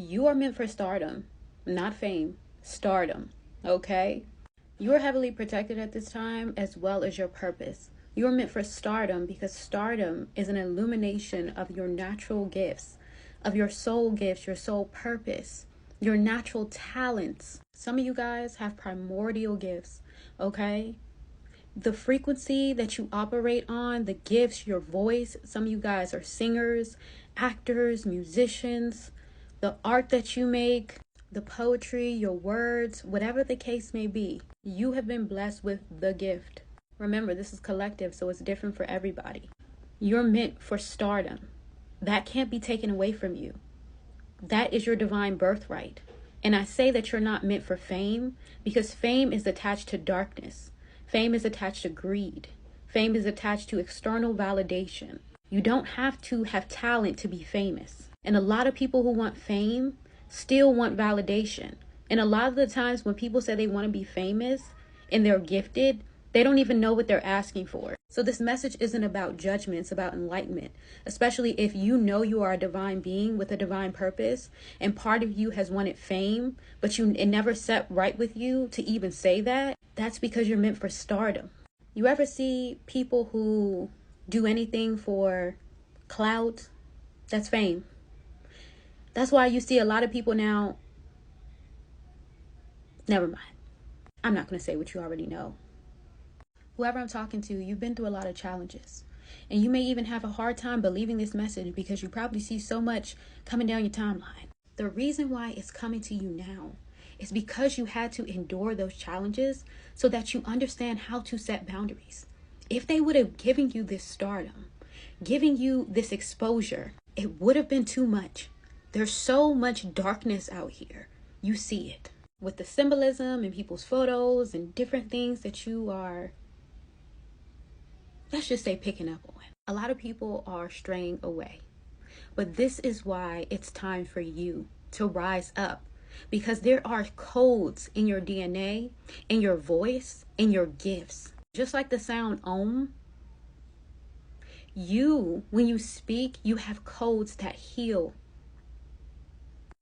You are meant for stardom, not fame. Stardom, okay? You are heavily protected at this time, as well as your purpose. You are meant for stardom because stardom is an illumination of your natural gifts, of your soul gifts, your soul purpose, your natural talents. Some of you guys have primordial gifts, okay? The frequency that you operate on, the gifts, your voice. Some of you guys are singers, actors, musicians. The art that you make, the poetry, your words, whatever the case may be, you have been blessed with the gift. Remember, this is collective, so it's different for everybody. You're meant for stardom. That can't be taken away from you. That is your divine birthright. And I say that you're not meant for fame because fame is attached to darkness. Fame is attached to greed. Fame is attached to external validation. You don't have to have talent to be famous. And a lot of people who want fame still want validation. And a lot of the times when people say they want to be famous and they're gifted, they don't even know what they're asking for. So this message isn't about judgment, it's about enlightenment. Especially if you know you are a divine being with a divine purpose and part of you has wanted fame, but it never set right with you to even say that. That's because you're meant for stardom. You ever see people who do anything for clout? That's fame. That's why you see a lot of people now. Never mind. I'm not going to say what you already know. Whoever I'm talking to, you've been through a lot of challenges. And you may even have a hard time believing this message because you probably see so much coming down your timeline. The reason why it's coming to you now is because you had to endure those challenges so that you understand how to set boundaries. If they would have given you this stardom, giving you this exposure, it would have been too much. There's so much darkness out here. You see it with the symbolism and people's photos and different things that you are, let's just say, picking up on. A lot of people are straying away. But this is why it's time for you to rise up. Because there are codes in your DNA, in your voice, in your gifts. Just like the sound Om, when you speak, you have codes that heal.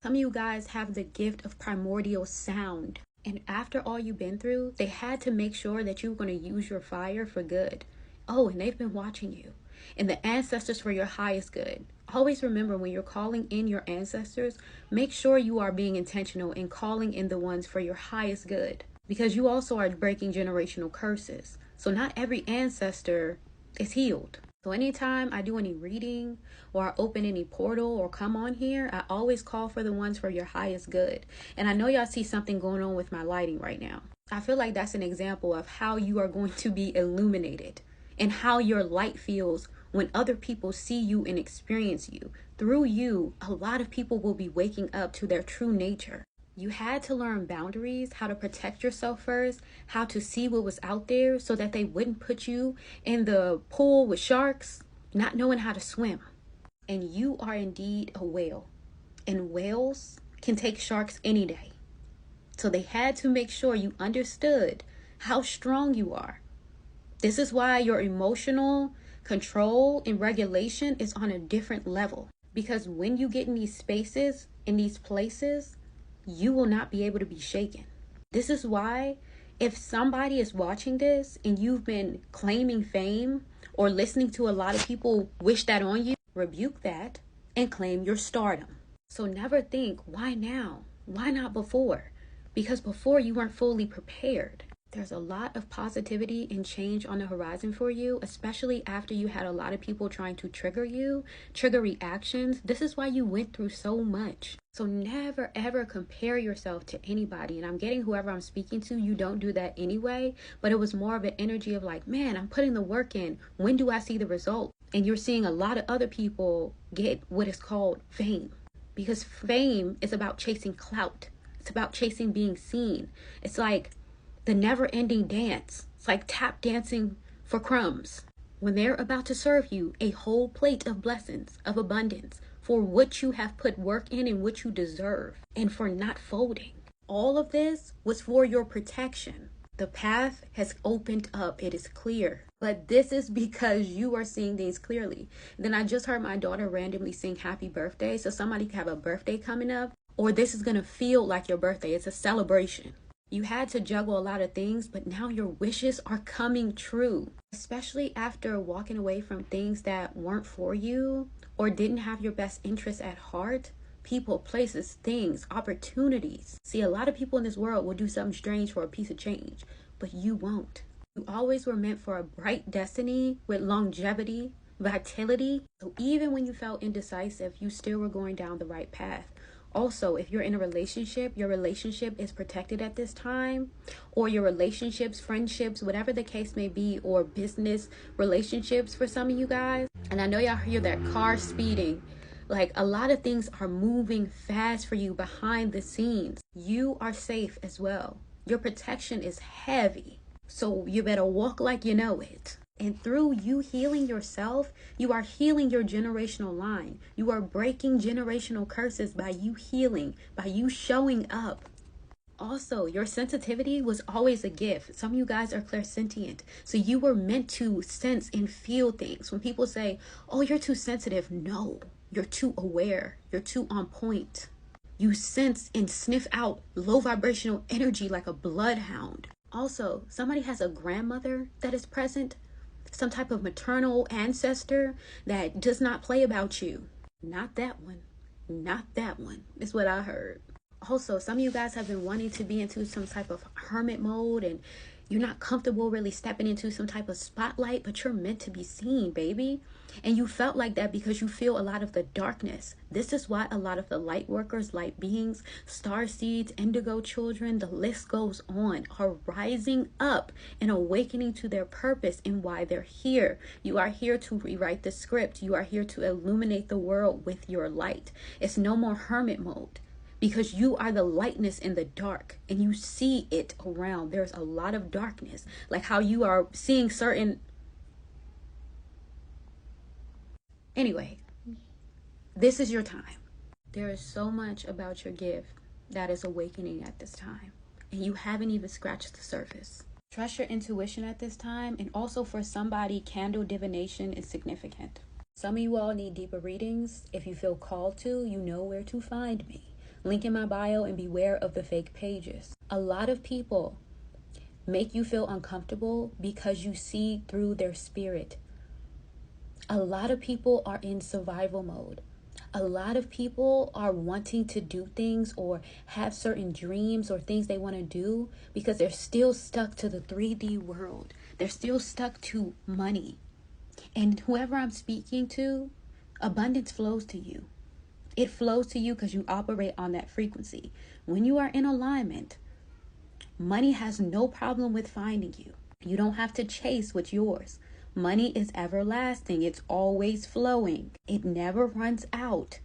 Some of you guys have the gift of primordial sound. And after all you've been through, they had to make sure that you were going to use your fire for good. Oh, and they've been watching you. And the ancestors for your highest good. Always remember, when you're calling in your ancestors, make sure you are being intentional in calling in the ones for your highest good. Because you also are breaking generational curses. So not every ancestor is healed. So anytime I do any reading or I open any portal or come on here, I always call for the ones for your highest good. And I know y'all see something going on with my lighting right now. I feel like that's an example of how you are going to be illuminated and how your light feels when other people see you and experience you. Through you, a lot of people will be waking up to their true nature. You had to learn boundaries, how to protect yourself first, how to see what was out there so that they wouldn't put you in the pool with sharks, not knowing how to swim. And you are indeed a whale. And whales can take sharks any day. So they had to make sure you understood how strong you are. This is why your emotional control and regulation is on a different level. Because when you get in these spaces, in these places, you will not be able to be shaken. This is why if somebody is watching this and you've been claiming fame or listening to a lot of people wish that on you, rebuke that and claim your stardom. So never think, why now? Why not before? Because before you weren't fully prepared. There's a lot of positivity and change on the horizon for you, especially after you had a lot of people trying to trigger you, trigger reactions. This is why you went through so much. So never ever compare yourself to anybody. And I'm getting whoever I'm speaking to, you don't do that anyway. But it was more of an energy of like, man, I'm putting the work in. When do I see the result? And you're seeing a lot of other people get what is called fame. Because fame is about chasing clout. It's about chasing being seen. It's like the never-ending dance. It's like tap dancing for crumbs. When they're about to serve you a whole plate of blessings, of abundance, for what you have put work in and what you deserve, and for not folding. All of this was for your protection. The path has opened up. It is clear. But this is because you are seeing things clearly. Then I just heard my daughter randomly sing happy birthday. So somebody could have a birthday coming up. or this is going to feel like your birthday. It's a celebration. You had to juggle a lot of things, but now your wishes are coming true. Especially after walking away from things that weren't for you or didn't have your best interests at heart. People, places, things, opportunities. See, a lot of people in this world will do something strange for a piece of change, but you won't. You always were meant for a bright destiny with longevity, vitality. So even when you felt indecisive, you still were going down the right path. Also, if you're in a relationship, your relationship is protected at this time, or your relationships, friendships, whatever the case may be, or business relationships for some of you guys. And I know y'all hear that car speeding. Like, a lot of things are moving fast for you behind the scenes. You are safe as well. Your protection is heavy. So you better walk like you know it. And through you healing yourself, you are healing your generational line. You are breaking generational curses by you healing, by you showing up. Also, your sensitivity was always a gift. Some of you guys are clairsentient. So you were meant to sense and feel things. When people say, oh, you're too sensitive. No, you're too aware. You're too on point. You sense and sniff out low vibrational energy like a bloodhound. Also, somebody has a grandmother that is present. Some type of maternal ancestor that does not play about you. Not that one. Not that one. Is what I heard. Also, some of you guys have been wanting to be into some type of hermit mode and you're not comfortable really stepping into some type of spotlight, but you're meant to be seen, baby. And you felt like that because you feel a lot of the darkness. This is why a lot of the light workers, light beings, star seeds, indigo children, the list goes on, are rising up and awakening to their purpose and why they're here. You are here to rewrite the script. You are here to illuminate the world with your light. It's no more hermit mode. Because you are the lightness in the dark and you see it around. There's a lot of darkness. Like how you are seeing certain... Anyway, this is your time. There is so much about your gift that is awakening at this time. And you haven't even scratched the surface. Trust your intuition at this time. And also for somebody, candle divination is significant. Some of you all need deeper readings. If you feel called to, you know where to find me. Link in my bio and beware of the fake pages. A lot of people make you feel uncomfortable because you see through their spirit. A lot of people are in survival mode. A lot of people are wanting to do things or have certain dreams or things they want to do because they're still stuck to the 3D world. They're still stuck to money. And whoever I'm speaking to, abundance flows to you. It flows to you because you operate on that frequency. When you are in alignment, money has no problem with finding you. You don't have to chase what's yours. Money is everlasting. It's always flowing. It never runs out.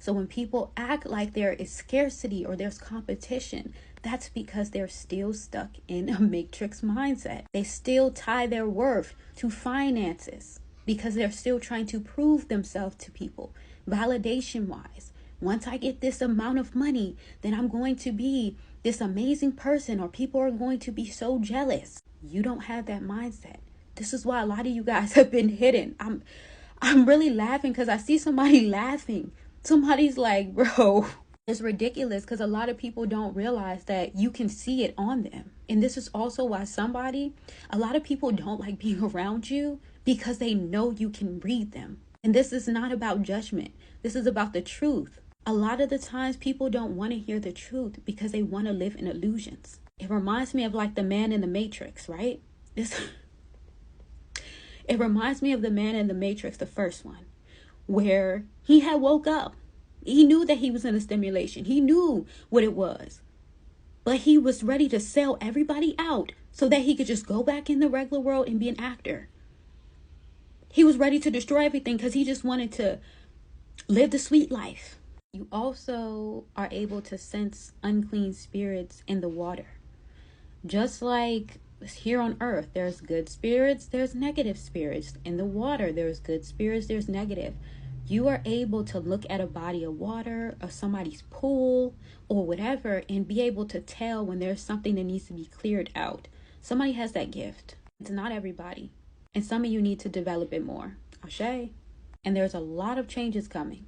So when people act like there is scarcity or there's competition, that's because they're still stuck in a matrix mindset. They still tie their worth to finances because they're still trying to prove themselves to people. Validation wise, once I get this amount of money, then I'm going to be this amazing person or people are going to be so jealous. You don't have that mindset. This is why a lot of you guys have been hidden. I'm really laughing because I see somebody laughing. Somebody's like, bro, it's ridiculous because a lot of people don't realize that you can see it on them. And this is also why a lot of people don't like being around you because they know you can read them. And this is not about judgment. This is about the truth. A lot of the times people don't want to hear the truth because they want to live in illusions. It reminds me of like the man in the Matrix, right? It reminds me of the man in the Matrix, the first one, where he had woke up. He knew that he was in a stimulation. He knew what it was. But he was ready to sell everybody out so that he could just go back in the regular world and be an actor. He was ready to destroy everything because he just wanted to live the sweet life. You also are able to sense unclean spirits in the water. Just like here on earth, there's good spirits, there's negative spirits. In the water, there's good spirits, there's negative. You are able to look at a body of water or somebody's pool or whatever and be able to tell when there's something that needs to be cleared out. Somebody has that gift. It's not everybody. And some of you need to develop it more. Ashe. And there's a lot of changes coming.